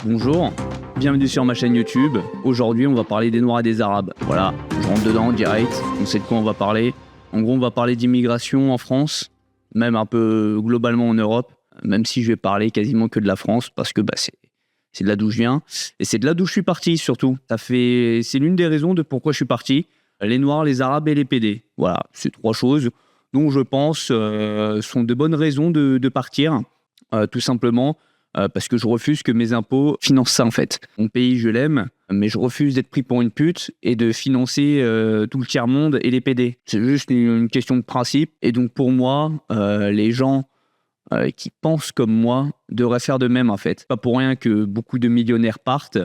Bonjour, bienvenue sur ma chaîne YouTube. Aujourd'hui, on va parler des Noirs et des Arabes. Voilà, je rentre dedans direct, on sait de quoi on va parler. En gros, on va parler d'immigration en France, même un peu globalement en Europe, même si je vais parler quasiment que de la France, parce que c'est de là d'où je viens, et c'est de là d'où je suis parti surtout. C'est l'une des raisons de pourquoi je suis parti. Les Noirs, les Arabes et les PD. Voilà, c'est trois choses dont je pense sont de bonnes raisons de partir, tout simplement. Parce que je refuse que mes impôts financent ça en fait. Mon pays, je l'aime, mais je refuse d'être pris pour une pute et de financer tout le tiers-monde et les PD. C'est juste une question de principe. Et donc pour moi, les gens qui pensent comme moi devraient faire de même en fait. Pas pour rien que beaucoup de millionnaires partent,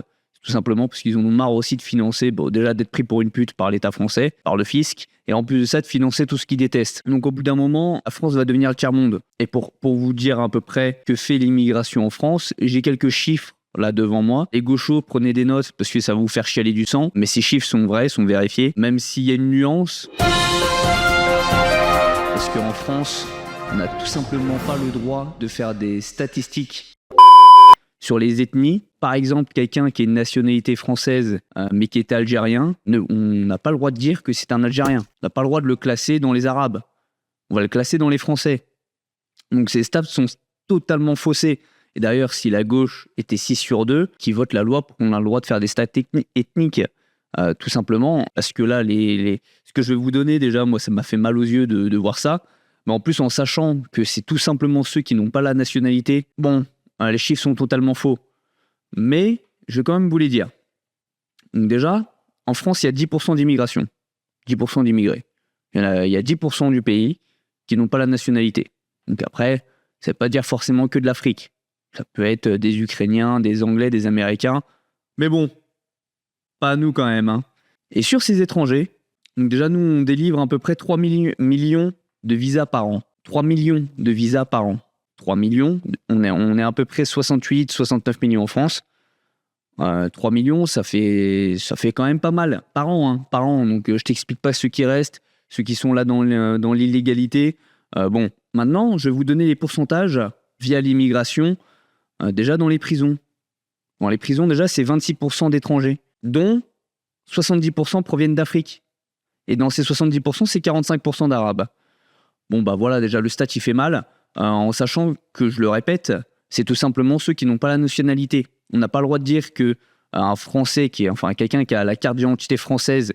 tout simplement parce qu'ils en ont marre aussi de financer, déjà d'être pris pour une pute par l'État français, par le fisc, et en plus de ça, de financer tout ce qu'ils détestent. Donc au bout d'un moment, la France va devenir le tiers-monde. Et pour vous dire à peu près que fait l'immigration en France, j'ai quelques chiffres là devant moi. Les gauchos, prenez des notes parce que ça va vous faire chialer du sang, mais ces chiffres sont vrais, sont vérifiés, même s'il y a une nuance. Parce qu'en France, on n'a tout simplement pas le droit de faire des statistiques sur les ethnies. Par exemple, quelqu'un qui est de nationalité française, mais qui est algérien, on n'a pas le droit de dire que c'est un Algérien. On n'a pas le droit de le classer dans les Arabes. On va le classer dans les Français. Donc ces stats sont totalement faussés. Et d'ailleurs, si la gauche était 6 sur 2, qui vote la loi pour qu'on ait le droit de faire des stats ethniques, tout simplement, parce que là, ce que je vais vous donner, déjà, moi, ça m'a fait mal aux yeux de voir ça. Mais en plus, en sachant que c'est tout simplement ceux qui n'ont pas la nationalité, les chiffres sont totalement faux. Mais je vais quand même vous les dire. Donc déjà, en France, il y a 10% d'immigration. 10% d'immigrés. Il y a 10% du pays qui n'ont pas la nationalité. Donc après, ça ne veut pas dire forcément que de l'Afrique. Ça peut être des Ukrainiens, des Anglais, des Américains. Mais bon, pas nous quand même. Et sur ces étrangers, donc déjà, nous, on délivre à peu près 3 millions de visas par an. 3 millions de visas par an. 3 millions, on est à peu près 68-69 millions en France. 3 millions, ça fait quand même pas mal par an. Par an. Donc je t'explique pas ceux qui restent, ceux qui sont là dans l'illégalité. Maintenant, je vais vous donner les pourcentages via l'immigration, déjà dans les prisons. Dans les prisons, déjà, c'est 26% d'étrangers, dont 70% proviennent d'Afrique. Et dans ces 70%, c'est 45% d'Arabes. Voilà, déjà, le stat, il fait mal. En sachant que, je le répète, c'est tout simplement ceux qui n'ont pas la nationalité. On n'a pas le droit de dire qu'un Français, quelqu'un qui a la carte d'identité française,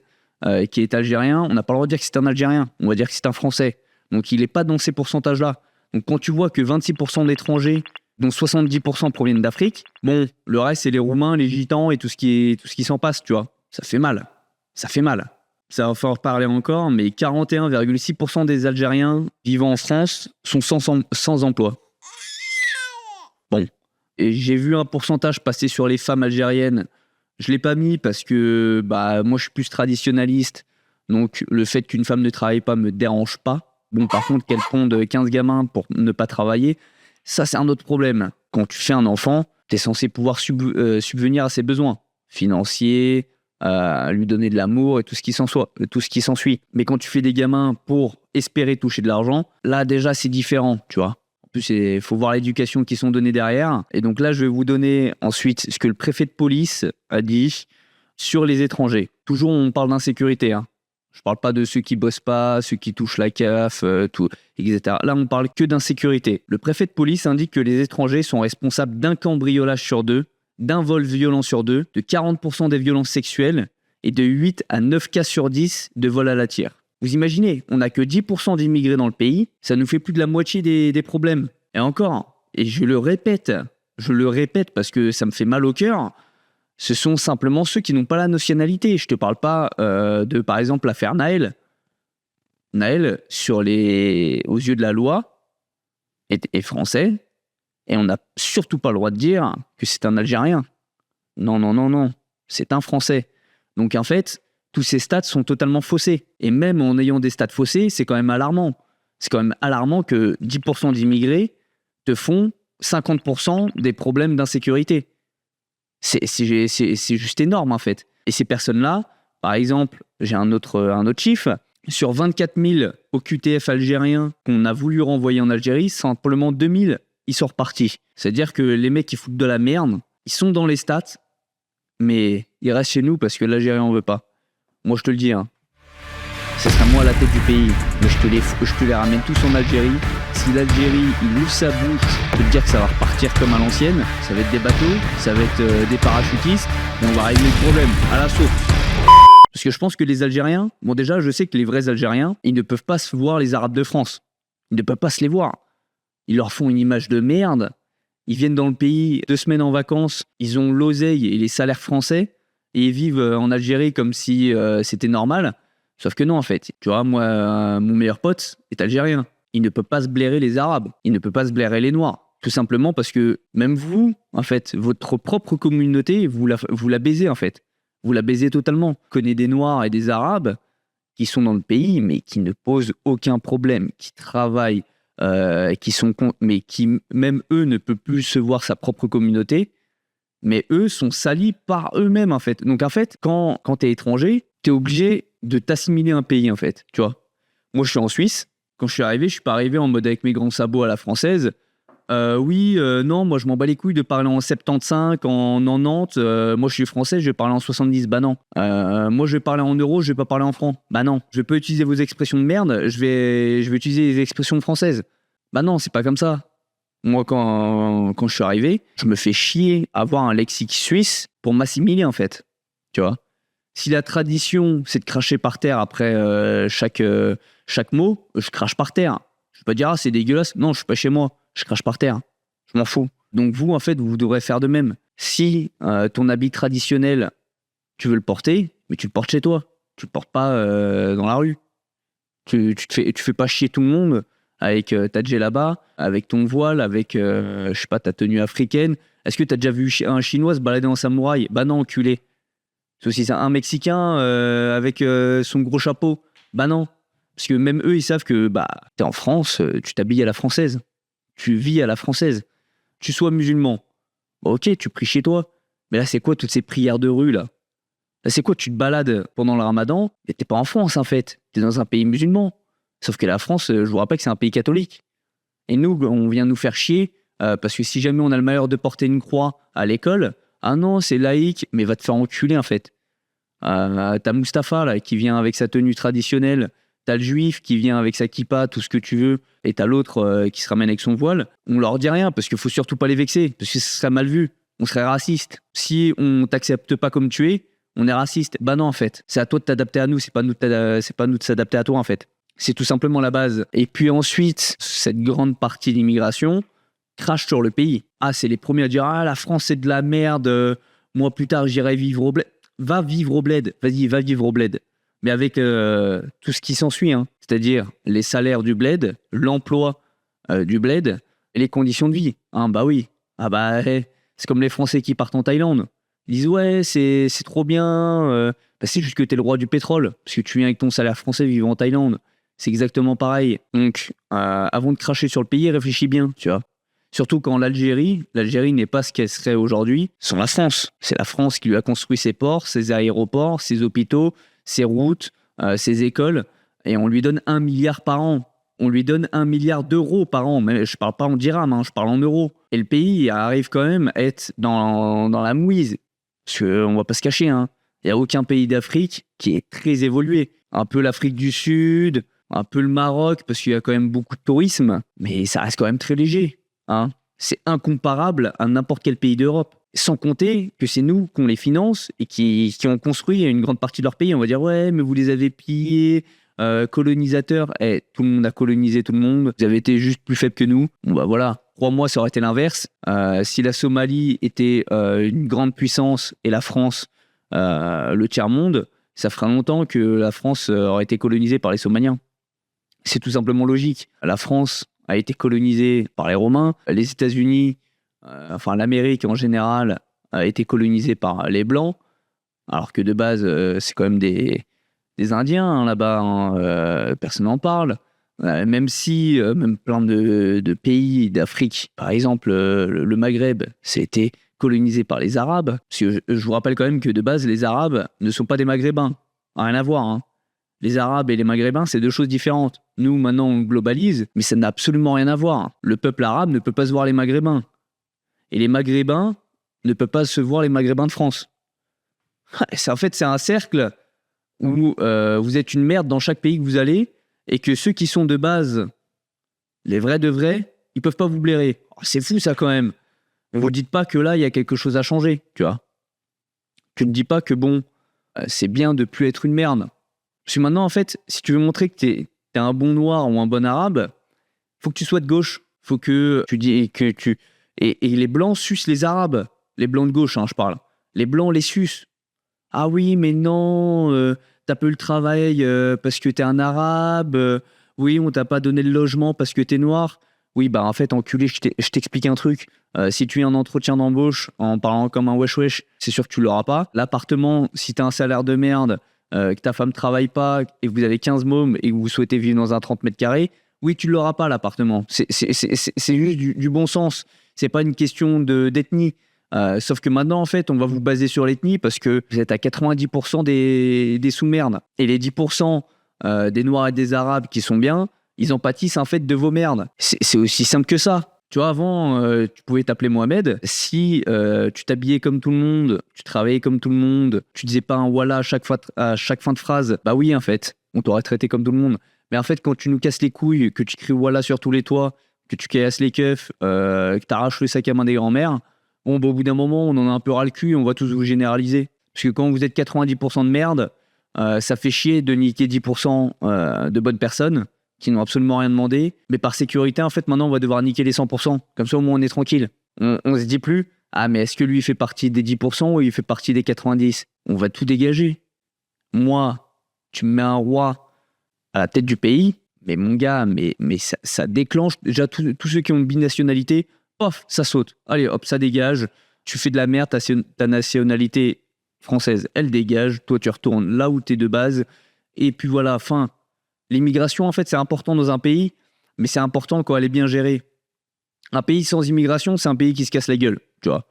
qui est algérien, on n'a pas le droit de dire que c'est un Algérien. On va dire que c'est un Français. Donc il n'est pas dans ces pourcentages-là. Donc quand tu vois que 26% d'étrangers, dont 70% proviennent d'Afrique, le reste, c'est les Roumains, les Gitans et tout ce qui s'en passe, tu vois. Ça fait mal. Ça fait mal. Ça va falloir parler encore, mais 41,6% des Algériens vivant en France sont sans emploi. Et j'ai vu un pourcentage passer sur les femmes algériennes. Je ne l'ai pas mis parce que moi, je suis plus traditionnaliste. Donc, le fait qu'une femme ne travaille pas me dérange pas. Par contre, qu'elle ponde 15 gamins pour ne pas travailler, ça, c'est un autre problème. Quand tu fais un enfant, tu es censé pouvoir subvenir à ses besoins financiers, lui donner de l'amour et tout ce qui s'ensuit. Mais quand tu fais des gamins pour espérer toucher de l'argent, là déjà c'est différent, tu vois. En plus, il faut voir l'éducation qui sont données derrière. Et donc là, je vais vous donner ensuite ce que le préfet de police a dit sur les étrangers. Toujours, on parle d'insécurité. Je parle pas de ceux qui bossent pas, ceux qui touchent la CAF, tout, etc. Là, on parle que d'insécurité. Le préfet de police indique que les étrangers sont responsables d'un cambriolage sur 2, d'un vol violent sur 2, de 40% des violences sexuelles et de 8 à 9 cas sur 10 de vol à la tire. Vous imaginez, on n'a que 10% d'immigrés dans le pays, ça nous fait plus de la moitié des problèmes. Et encore, et je le répète parce que ça me fait mal au cœur, ce sont simplement ceux qui n'ont pas la nationalité. Je te parle pas de, par exemple, l'affaire Naël. Naël, aux yeux de la loi, est français. Et on n'a surtout pas le droit de dire que c'est un Algérien. Non. C'est un Français. Donc en fait, tous ces stats sont totalement faussés. Et même en ayant des stats faussés, c'est quand même alarmant. C'est quand même alarmant que 10% d'immigrés te font 50% des problèmes d'insécurité. C'est juste énorme en fait. Et ces personnes-là, par exemple, j'ai un autre chiffre, sur 24 000 OQTF algériens qu'on a voulu renvoyer en Algérie, simplement 2 000 ils sont repartis. C'est-à-dire que les mecs qui foutent de la merde, Ils sont dans les stats, mais ils restent chez nous parce que l'Algérie en veut pas. Moi, je te le dis, hein. Ce sera moi à la tête du pays, mais je te les ramène tous en Algérie. Si l'Algérie, il ouvre sa bouche, je peux te dire que ça va repartir comme à l'ancienne. Ça va être des bateaux, ça va être des parachutistes, et on va régler le problème à l'assaut. Parce que je pense que les Algériens, bon déjà, je sais que les vrais Algériens, ils ne peuvent pas se voir les Arabes de France. Ils ne peuvent pas se les voir. Ils leur font une image de merde. Ils viennent dans le pays 2 semaines en vacances, ils ont l'oseille et les salaires français, et ils vivent en Algérie comme si c'était normal. Sauf que non, en fait. Tu vois, moi, mon meilleur pote est algérien. Il ne peut pas se blairer les Arabes. Il ne peut pas se blairer les Noirs. Tout simplement parce que même vous, en fait, votre propre communauté, vous la baisez, en fait. Vous la baisez totalement. Je connais des Noirs et des Arabes qui sont dans le pays, mais qui ne posent aucun problème, qui travaillent, mais qui, même eux, ne peuvent plus se voir sa propre communauté. Mais eux sont salis par eux-mêmes, en fait. Donc, en fait, quand tu es étranger, tu es obligé de t'assimiler un pays, en fait. Tu vois. Moi, je suis en Suisse. Quand je suis arrivé, je suis pas arrivé en mode avec mes grands sabots à la française. Non, moi, je m'en bats les couilles de parler en 75, en 90. Moi, je suis français, je vais parler en 70. Bah non. Moi, je vais parler en euros, je vais pas parler en francs. Bah non. Je vais pas utiliser vos expressions de merde, je vais utiliser les expressions françaises. Bah non, c'est pas comme ça. Moi, quand je suis arrivé, je me fais chier à avoir un lexique suisse pour m'assimiler, en fait. Tu vois. Si la tradition, c'est de cracher par terre après chaque mot, je crache par terre. Je vais pas dire, ah, c'est dégueulasse. Non, je suis pas chez moi. Je crache par terre. Je m'en fous. Donc vous, en fait, vous devrez faire de même. Si ton habit traditionnel, tu veux le porter, mais tu le portes chez toi. Tu le portes pas dans la rue. Tu fais pas chier tout le monde avec ta djellaba, avec ton voile, avec, je sais pas, ta tenue africaine. Est-ce que tu as déjà vu un Chinois se balader en samouraï? Bah non, enculé. C'est aussi un Mexicain avec son gros chapeau. Bah non. Parce que même eux, ils savent que bah, t'es en France, tu t'habilles à la française. Tu vis à la française. Tu sois musulman. Bah, ok, tu pries chez toi. Mais là, c'est quoi toutes ces prières de rue, là? Là, c'est quoi? Tu te balades pendant le ramadan, et t'es pas en France, en fait. T'es dans un pays musulman. Sauf que la France, je vous rappelle que c'est un pays catholique. Et nous, on vient nous faire chier, parce que si jamais on a le malheur de porter une croix à l'école, ah non, c'est laïque, mais va te faire enculer, en fait. T'as Mustapha, là, qui vient avec sa tenue traditionnelle. T'as le juif qui vient avec sa kippa, tout ce que tu veux, et t'as l'autre qui se ramène avec son voile. On leur dit rien, parce qu'il faut surtout pas les vexer, parce que ce serait mal vu. On serait raciste. Si on t'accepte pas comme tu es, on est raciste. Bah non, en fait. C'est à toi de t'adapter à nous, c'est pas nous de s'adapter à toi, en fait. C'est tout simplement la base. Et puis ensuite, cette grande partie d'immigration crache sur le pays. Ah, c'est les premiers à dire « Ah, la France, c'est de la merde. Moi, plus tard, j'irai vivre au bled. » Va vivre au bled. Vas-y, va vivre au bled. Mais avec tout ce qui s'ensuit, hein. C'est-à-dire les salaires du bled, l'emploi du bled et les conditions de vie. Hein, bah oui. Ah bah, c'est comme les Français qui partent en Thaïlande. Ils disent « Ouais, c'est trop bien. Bah, c'est juste que t'es le roi du pétrole. Parce que tu viens avec ton salaire français vivre en Thaïlande. » C'est exactement pareil. Donc, avant de cracher sur le pays, réfléchis bien, tu vois. Surtout quand l'Algérie n'est pas ce qu'elle serait aujourd'hui sans la France. C'est la France qui lui a construit ses ports, ses aéroports, ses hôpitaux, ses routes, ses écoles, et on lui donne 1 milliard par an. On lui donne 1 milliard d'euros par an, mais je parle pas en dirhams, hein, je parle en euros. Et le pays arrive quand même à être dans la mouise. Parce qu'on va pas se cacher, hein. Il n'y a aucun pays d'Afrique qui est très évolué. Un peu l'Afrique du Sud, un peu le Maroc, parce qu'il y a quand même beaucoup de tourisme, mais ça reste quand même très léger. Hein. C'est incomparable à n'importe quel pays d'Europe. Sans compter que c'est nous qu'on les finance et qui ont construit une grande partie de leur pays. On va dire, ouais, mais vous les avez pillés, colonisateurs. Tout le monde a colonisé tout le monde. Vous avez été juste plus faibles que nous. Bon, bah voilà. Crois-moi, ça aurait été l'inverse. Si la Somalie était une grande puissance et la France le tiers-monde, ça ferait longtemps que la France aurait été colonisée par les Somaliens. C'est tout simplement logique. La France a été colonisée par les Romains. Les États-Unis, enfin l'Amérique en général, a été colonisée par les Blancs. Alors que de base, c'est quand même des Indiens hein, là-bas. Hein, personne n'en parle. Même si, même plein de pays d'Afrique, par exemple le Maghreb, c'était colonisé par les Arabes. Parce que je vous rappelle quand même que de base, les Arabes ne sont pas des Maghrébins. Rien à voir. Hein. Les Arabes et les Maghrébins, c'est deux choses différentes. Nous, maintenant, on globalise, mais ça n'a absolument rien à voir. Le peuple arabe ne peut pas se voir les Maghrébins. Et les Maghrébins ne peuvent pas se voir les Maghrébins de France. En fait, c'est un cercle où vous êtes une merde dans chaque pays que vous allez, et que ceux qui sont de base, les vrais de vrais, ils peuvent pas vous blairer. Oh, c'est fou ça quand même. Vous ne dites pas que là, il y a quelque chose à changer, tu vois. Tu ne dis pas que bon, c'est bien de plus être une merde. Parce que maintenant, en fait, si tu veux montrer que t'es un bon noir ou un bon arabe, faut que tu sois de gauche. Faut que tu dis que tu... Et les blancs sucent les arabes. Les blancs de gauche, hein, je parle. Les blancs les sucent. Ah oui, mais non, t'as peu le travail parce que t'es un arabe. Oui, on t'a pas donné le logement parce que t'es noir. Oui, bah en fait, enculé, je t'explique un truc. Si tu es un entretien d'embauche en parlant comme un wesh-wesh, c'est sûr que tu l'auras pas. L'appartement, si t'as un salaire de merde, que ta femme travaille pas et que vous avez 15 mômes et que vous souhaitez vivre dans un 30 mètres carrés, oui, tu l'auras pas, l'appartement. C'est juste du bon sens. C'est pas une question d'ethnie. Sauf que maintenant, en fait, on va vous baser sur l'ethnie parce que vous êtes à 90% des sous-merdes. Et les 10% des Noirs et des Arabes qui sont bien, ils en pâtissent en fait de vos merdes. C'est aussi simple que ça. Tu vois, avant, tu pouvais t'appeler Mohamed. Si tu t'habillais comme tout le monde, tu travaillais comme tout le monde, tu disais pas un voilà à chaque fin de phrase, bah oui, en fait, on t'aurait traité comme tout le monde. Mais en fait, quand tu nous casses les couilles, que tu cries voilà sur tous les toits, que tu casses les keufs, que t'arraches le sac à main des grands-mères, bon, bah, au bout d'un moment, on en a un peu ras le cul, on va tous vous généraliser. Parce que quand vous êtes 90% de merde, ça fait chier de niquer 10% de bonnes personnes qui n'ont absolument rien demandé. Mais par sécurité, en fait, maintenant, on va devoir niquer les 100%. Comme ça, au moins, on est tranquille. On se dit plus, ah, mais est-ce que lui, il fait partie des 10% ou il fait partie des 90%? On va tout dégager. Moi, tu me mets un roi à la tête du pays, mais mon gars, mais ça déclenche déjà tous ceux qui ont une binationalité, pof, ça saute. Allez, hop, ça dégage. Tu fais de la merde, ta nationalité française, elle dégage. Toi, tu retournes là où t'es de base. Et puis voilà, fin. L'immigration, en fait, c'est important dans un pays, mais c'est important quand elle est bien gérée. Un pays sans immigration, c'est un pays qui se casse la gueule, tu vois.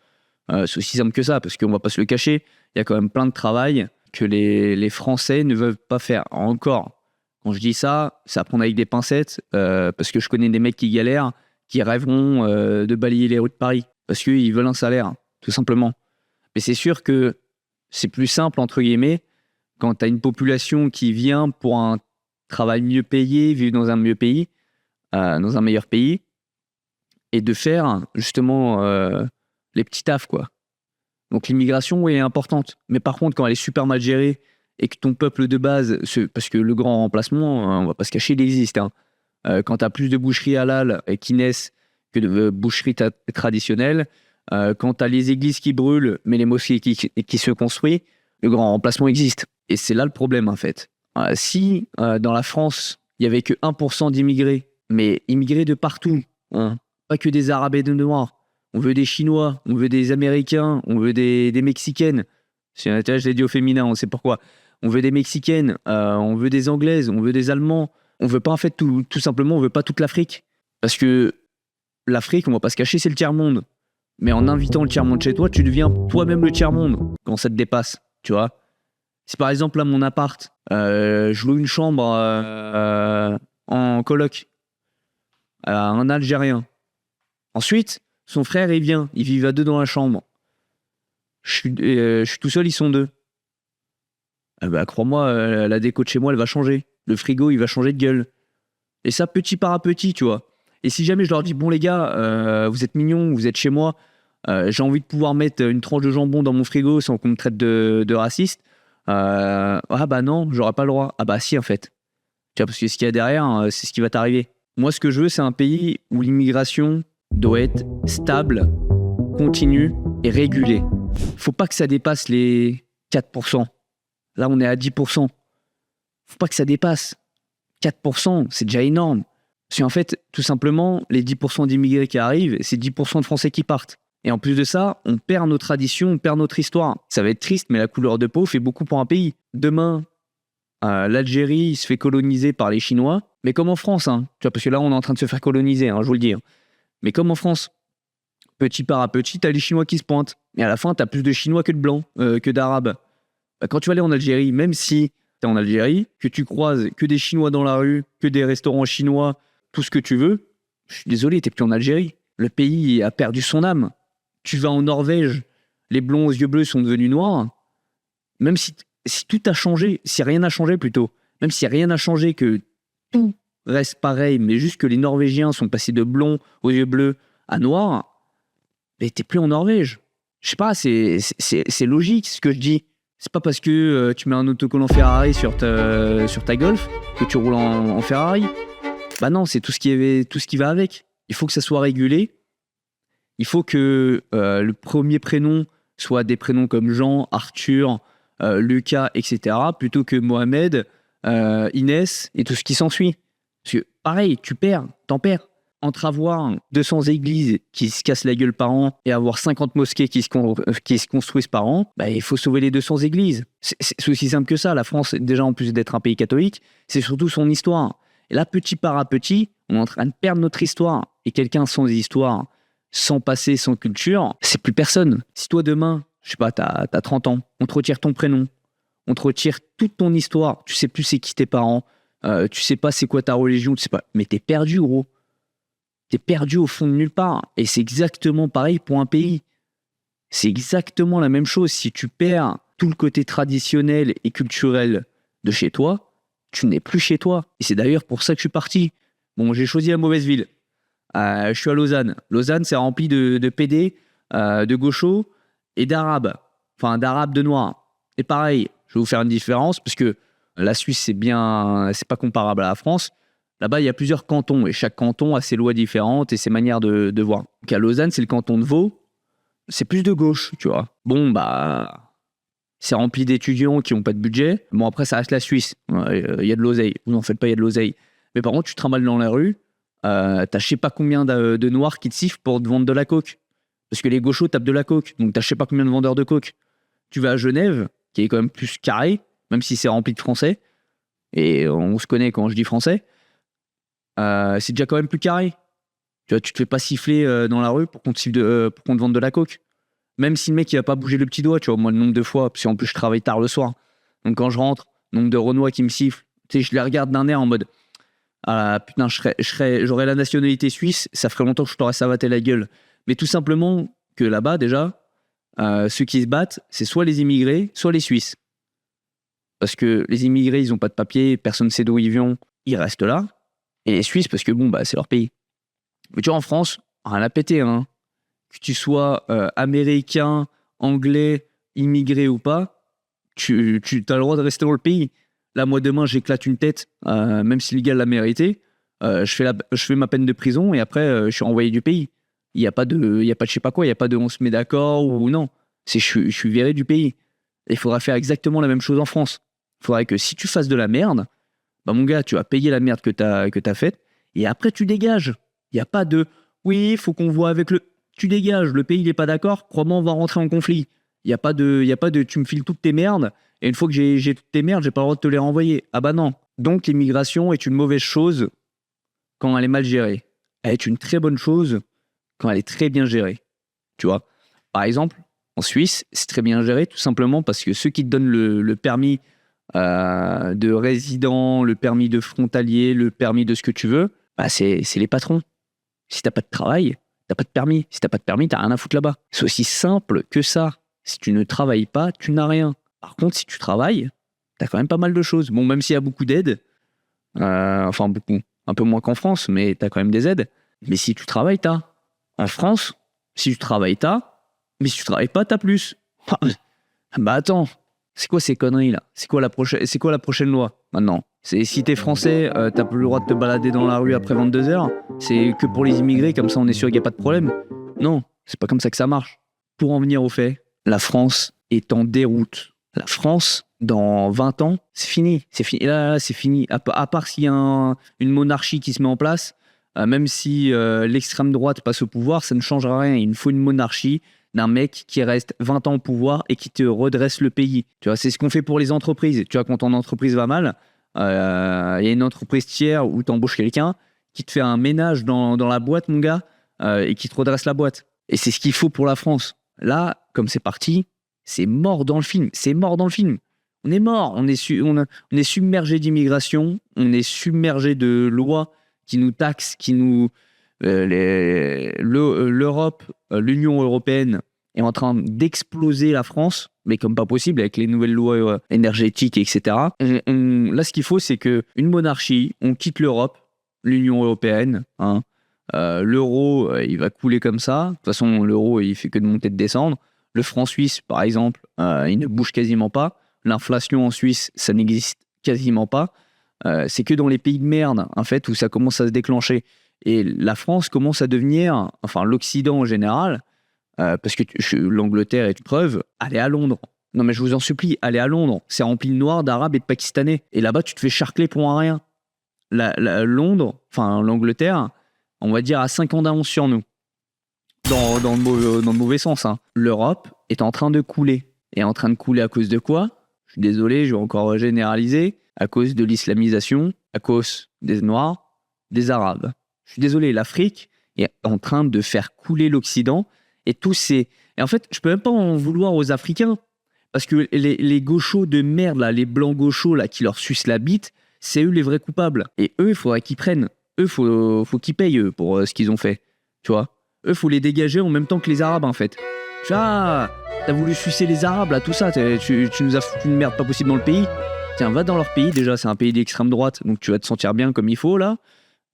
C'est aussi simple que ça, parce qu'on va pas se le cacher. Il y a quand même plein de travail que les Français ne veulent pas faire. Encore, quand je dis ça, c'est à prendre avec des pincettes, parce que je connais des mecs qui galèrent, qui rêveront de balayer les rues de Paris, parce qu'ils veulent un salaire, tout simplement. Mais c'est sûr que c'est plus simple, entre guillemets, quand tu as une population qui vient pour un travail mieux payé, vivre dans un mieux pays, dans un meilleur pays, et de faire justement les petits tafs, quoi. Donc l'immigration, oui, est importante. Mais par contre, quand elle est super mal gérée et que ton peuple de base, parce que le grand remplacement, on va pas se cacher, il existe. Hein. Quand tu as plus de boucheries halal et qui naissent que de boucheries traditionnelles, quand tu as les églises qui brûlent, mais les mosquées qui se construisent, le grand remplacement existe. Et c'est là le problème, en fait. Si dans la France, il n'y avait que 1% d'immigrés, mais immigrés de partout, hein, pas que des Arabes et des Noirs, on veut des Chinois, on veut des Américains, on veut des Mexicaines. Si je l'ai dit au féminin, on sait pourquoi. On veut des Mexicaines, on veut des Anglaises, on veut des Allemands. On veut pas en fait tout simplement, on veut pas toute l'Afrique. Parce que l'Afrique, on va pas se cacher, c'est le tiers-monde. Mais en invitant le tiers-monde chez toi, tu deviens toi-même le tiers-monde quand ça te dépasse, tu vois. Si par exemple, là, mon appart, je loue une chambre en coloc à un Algérien. Ensuite, son frère, il vient, ils vivent à deux dans la chambre. Je suis tout seul, ils sont deux. Bah, crois-moi, la déco de chez moi, elle va changer. Le frigo, il va changer de gueule. Et ça, petit par petit, tu vois. Et si jamais je leur dis, bon les gars, vous êtes mignons, vous êtes chez moi, j'ai envie de pouvoir mettre une tranche de jambon dans mon frigo sans qu'on me traite de raciste, ah bah non, j'aurai pas le droit. Ah bah si, en fait. Tu vois, parce que ce qu'il y a derrière, c'est ce qui va t'arriver. Moi, ce que je veux, c'est un pays où l'immigration doit être stable, continue et régulée. Faut pas que ça dépasse les 4%. Là, on est à 10%. Faut pas que ça dépasse. 4%, c'est déjà énorme. Parce qu'en fait, tout simplement, les 10% d'immigrés qui arrivent, c'est 10% de Français qui partent. Et en plus de ça, on perd nos traditions, on perd notre histoire. Ça va être triste, mais la couleur de peau fait beaucoup pour un pays. Demain, l'Algérie se fait coloniser par les Chinois, mais comme en France, hein. Tu vois, parce que là, on est en train de se faire coloniser, hein, je vous le dis. Hein. Mais comme en France, petit par petit, t'as les Chinois qui se pointent. Et à la fin, t'as plus de Chinois que de Blancs, que d'Arabes. Bah, quand tu vas aller en Algérie, même si t'es en Algérie, que tu croises que des Chinois dans la rue, que des restaurants chinois, tout ce que tu veux, je suis désolé, t'es plus en Algérie. Le pays a perdu son âme. Tu vas en Norvège, les blonds aux yeux bleus sont devenus noirs, même si tout a changé, si rien n'a changé plutôt, même si rien n'a changé, que tout reste pareil, mais juste que les Norvégiens sont passés de blonds aux yeux bleus à noirs, mais t'es plus en Norvège. Je sais pas, c'est logique ce que je dis. C'est pas parce que tu mets un autocollant Ferrari sur ta Golf que tu roules en Ferrari. Bah non, c'est tout ce qui va avec. Il faut que ça soit régulé. Il faut que le premier prénom soit des prénoms comme Jean, Arthur, Lucas, etc. plutôt que Mohamed, Inès et tout ce qui s'ensuit. Parce que pareil, t'en perds. Entre avoir 200 églises qui se cassent la gueule par an et avoir 50 mosquées qui se construisent par an, bah, il faut sauver les 200 églises. C'est aussi simple que ça. La France, déjà en plus d'être un pays catholique, c'est surtout son histoire. Et là, petit par petit, on est en train de perdre notre histoire. Et quelqu'un sans histoire, sans passé, sans culture, c'est plus personne. Si toi demain, je sais pas, t'as 30 ans, on te retire ton prénom, on te retire toute ton histoire, tu sais plus c'est qui tes parents, tu sais pas c'est quoi ta religion, tu sais pas, mais t'es perdu, gros. T'es perdu au fond de nulle part. Et c'est exactement pareil pour un pays. C'est exactement la même chose. Si tu perds tout le côté traditionnel et culturel de chez toi, tu n'es plus chez toi. Et c'est d'ailleurs pour ça que je suis parti. Bon, j'ai choisi la mauvaise ville. Je suis à Lausanne. Lausanne, c'est rempli de PD, de gauchos et d'arabes. Enfin, d'arabes, de noirs. Et pareil, je vais vous faire une différence, parce que la Suisse, c'est pas comparable à la France. Là-bas, il y a plusieurs cantons, et chaque canton a ses lois différentes et ses manières de voir. Donc à Lausanne, c'est le canton de Vaud. C'est plus de gauche, tu vois. Bon, bah, c'est rempli d'étudiants qui n'ont pas de budget. Bon, après, ça reste la Suisse. Il y a de l'oseille. Vous n'en faites pas, il y a de l'oseille. Mais par contre, tu te trimbales dans la rue, t'as je sais pas combien de noirs qui te sifflent pour te vendre de la coke. Parce que les gauchos tapent de la coke. Donc t'as je sais pas combien de vendeurs de coke. Tu vas à Genève, qui est quand même plus carré, même si c'est rempli de Français. Et on se connaît quand je dis français. C'est déjà quand même plus carré. Tu vois, tu te fais pas siffler dans la rue pour qu'on te vende de la coke. Même si le mec il va pas bouger le petit doigt, tu vois, moi le nombre de fois, parce qu'en plus je travaille tard le soir. Donc quand je rentre, nombre de Renois qui me sifflent, tu sais, je les regarde d'un air en mode ah putain, j'aurais la nationalité suisse, ça ferait longtemps que je t'aurais savaté la gueule. Mais tout simplement que là-bas déjà, ceux qui se battent, c'est soit les immigrés, soit les Suisses. Parce que les immigrés, ils ont pas de papier, personne ne sait d'où ils viennent, ils restent là. Et les Suisses, parce que bon, bah, c'est leur pays. Mais tu vois, en France, rien à péter, hein. Que tu sois américain, anglais, immigré ou pas, tu as le droit de rester dans le pays. Là, moi, demain, j'éclate une tête, même si le gars l'a mérité. Je fais ma peine de prison et après, je suis renvoyé du pays. Il n'y a pas de je sais pas quoi, il n'y a pas de on se met d'accord ou non. Je suis viré du pays. Il faudra faire exactement la même chose en France. Il faudrait que si tu fasses de la merde, bah mon gars, tu vas payer la merde que t'as faite et après, tu dégages. Il n'y a pas de oui, il faut qu'on voit avec le. Tu dégages, le pays il est pas d'accord, crois-moi, on va rentrer en conflit. Il n'y a pas de tu me files toutes tes merdes, et une fois que j'ai toutes tes merdes, j'ai pas le droit de te les renvoyer. Ah bah non. Donc l'immigration est une mauvaise chose quand elle est mal gérée. Elle est une très bonne chose quand elle est très bien gérée. Tu vois. Par exemple, en Suisse, c'est très bien géré tout simplement parce que ceux qui te donnent le permis de résident, le permis de frontalier, le permis de ce que tu veux, bah c'est les patrons. Si t'as pas de travail, t'as pas de permis. Si t'as pas de permis, t'as rien à foutre là-bas. C'est aussi simple que ça. Si tu ne travailles pas, tu n'as rien. Par contre, si tu travailles, t'as quand même pas mal de choses. Bon, même s'il y a beaucoup d'aides, enfin beaucoup, un peu moins qu'en France, mais t'as quand même des aides. Mais si tu travailles, t'as. En France, si tu travailles, t'as. Mais si tu travailles pas, t'as plus. Bah attends, c'est quoi ces conneries là? C'est quoi la prochaine loi maintenant? C'est si t'es français, t'as plus le droit de te balader dans la rue après 22h. C'est que pour les immigrés, comme ça on est sûr qu'il n'y a pas de problème. Non, c'est pas comme ça que ça marche. Pour en venir au fait, la France est en déroute. La France, dans 20 ans, c'est fini. C'est fini. Là, c'est fini. À part s'il y a une monarchie qui se met en place, même si l'extrême droite passe au pouvoir, ça ne changera rien. Il nous faut une monarchie d'un mec qui reste 20 ans au pouvoir et qui te redresse le pays. Tu vois, c'est ce qu'on fait pour les entreprises. Tu vois, quand ton entreprise va mal, il y a une entreprise tiers où tu embauches quelqu'un qui te fait un ménage dans la boîte, mon gars, et qui te redresse la boîte. Et c'est ce qu'il faut pour la France. Là, comme c'est parti, c'est mort dans le film. C'est mort dans le film. On est mort. On est submergé d'immigration. On est submergé de lois qui nous taxent, qui nous... l'Europe, l'Union européenne est en train d'exploser la France, mais comme pas possible avec les nouvelles lois énergétiques, etc. Là, ce qu'il faut, c'est qu'une monarchie, on quitte l'Europe, l'Union européenne, hein. L'euro, il va couler comme ça. De toute façon, l'euro, il fait que de monter et de descendre. Le franc suisse, par exemple, il ne bouge quasiment pas. L'inflation en Suisse, ça n'existe quasiment pas. C'est que dans les pays de merde, en fait, où ça commence à se déclencher. Et la France commence à devenir, enfin l'Occident en général, parce que l'Angleterre est une preuve, allez à Londres. Non mais je vous en supplie, allez à Londres. C'est rempli de Noirs, d'Arabes et de Pakistanais. Et là-bas, tu te fais charcler pour un rien. Londres, enfin l'Angleterre, on va dire à 5 ans d'avance sur nous. Dans le mauvais sens. Hein. L'Europe est en train de couler. Et en train de couler à cause de quoi? Je suis désolé, je vais encore généraliser. À cause de l'islamisation, à cause des Noirs, des Arabes. Je suis désolé, l'Afrique est en train de faire couler l'Occident et tous ces... Et en fait, je peux même pas en vouloir aux Africains parce que les gauchos de merde, là, les blancs gauchos là, qui leur sucent la bite, c'est eux les vrais coupables. Et eux, il faudrait qu'ils prennent. Eux, faut qu'ils payent eux, pour ce qu'ils ont fait. Tu vois? Eux, faut les dégager en même temps que les Arabes, en fait. Ah, t'as voulu sucer les Arabes, là, tout ça. Tu nous as foutu une merde pas possible dans le pays. Tiens, va dans leur pays. Déjà, c'est un pays d'extrême droite, donc tu vas te sentir bien comme il faut, là.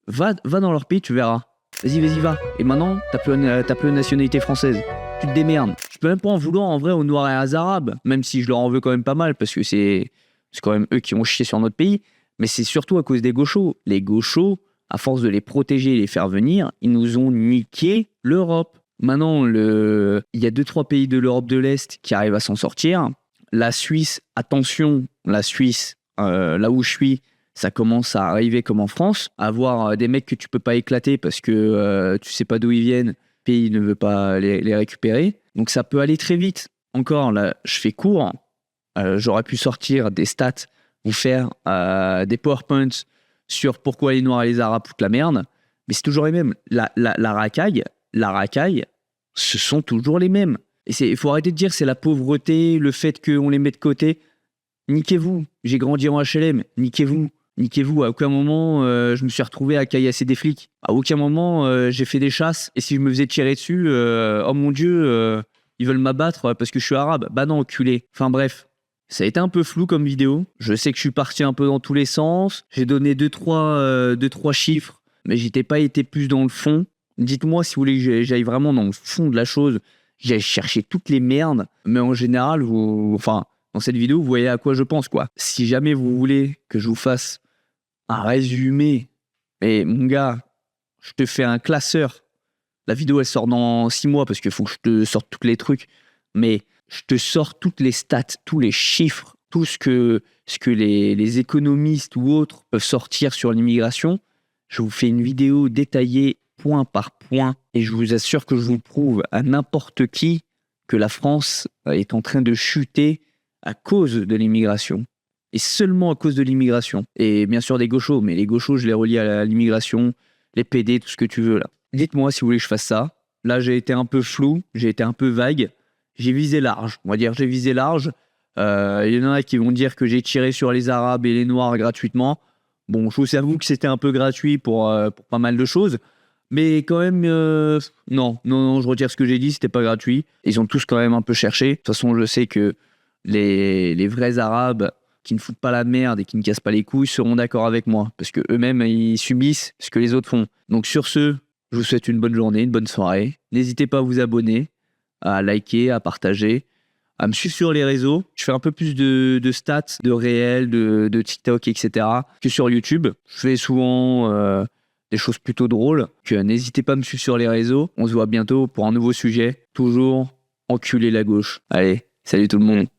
Va dans leur pays, tu verras. Vas-y, va. Et maintenant, t'as plus une nationalité française. Tu te démerdes. Je peux même pas en vouloir, en vrai, aux Noirs et aux Arabes, même si je leur en veux quand même pas mal, parce que c'est quand même eux qui ont chié sur notre pays. Mais c'est surtout à cause des gauchos. Les gauchos, à force de les protéger et les faire venir, ils nous ont niqué l'Europe. Maintenant, il y a 2-3 pays de l'Europe de l'Est qui arrivent à s'en sortir. La Suisse, attention, la Suisse, là où je suis, ça commence à arriver comme en France, à avoir des mecs que tu peux pas éclater parce que tu sais pas d'où ils viennent, le pays ne veut pas les récupérer. Donc ça peut aller très vite. Encore, là, je fais court. J'aurais pu sortir des stats, vous faire des PowerPoints sur pourquoi les Noirs et les Arabes foutent la merde, mais c'est toujours les mêmes. La racaille, ce sont toujours les mêmes. Et il faut arrêter de dire c'est la pauvreté, le fait qu'on les met de côté. Niquez-vous. J'ai grandi en HLM. Niquez-vous. À aucun moment, je me suis retrouvé à caillasser des flics. À aucun moment, j'ai fait des chasses. Et si je me faisais tirer dessus, oh mon Dieu, ils veulent m'abattre parce que je suis arabe. Bah non, enculé. Enfin bref. Ça a été un peu flou comme vidéo. Je sais que je suis parti un peu dans tous les sens. J'ai donné 2-3 chiffres, mais j'étais pas été plus dans le fond. Dites-moi si vous voulez que j'aille vraiment dans le fond de la chose. J'ai cherché toutes les merdes. Mais en général, dans cette vidéo, vous voyez à quoi je pense, quoi. Si jamais vous voulez que je vous fasse un résumé, mais mon gars, je te fais un classeur. La vidéo, elle sort dans 6 mois parce qu'il faut que je te sorte tous les trucs. Mais je te sors toutes les stats, tous les chiffres, tout ce que les économistes ou autres peuvent sortir sur l'immigration. Je vous fais une vidéo détaillée point par point et je vous assure que je vous prouve à n'importe qui que la France est en train de chuter à cause de l'immigration. Et seulement à cause de l'immigration. Et bien sûr des gauchos, mais les gauchos, je les relie à l'immigration, les PD, tout ce que tu veux là. Dites-moi si vous voulez que je fasse ça. Là, j'ai été un peu flou, j'ai été un peu vague. J'ai visé large, on va dire, j'ai visé large. Il y en a qui vont dire que j'ai tiré sur les Arabes et les Noirs gratuitement. Bon, je vous avoue que c'était un peu gratuit pour pas mal de choses. Mais quand même, non, je retire ce que j'ai dit, c'était pas gratuit. Ils ont tous quand même un peu cherché. De toute façon, je sais que les vrais Arabes qui ne foutent pas la merde et qui ne cassent pas les couilles seront d'accord avec moi. Parce qu'eux-mêmes, ils subissent ce que les autres font. Donc sur ce, je vous souhaite une bonne journée, une bonne soirée. N'hésitez pas à vous abonner, à liker, à partager, à me suivre sur les réseaux. Je fais un peu plus de stats, de réels, de TikTok, etc. que sur YouTube. Je fais souvent des choses plutôt drôles. N'hésitez pas à me suivre sur les réseaux. On se voit bientôt pour un nouveau sujet. Toujours enculer la gauche. Allez, salut tout le monde.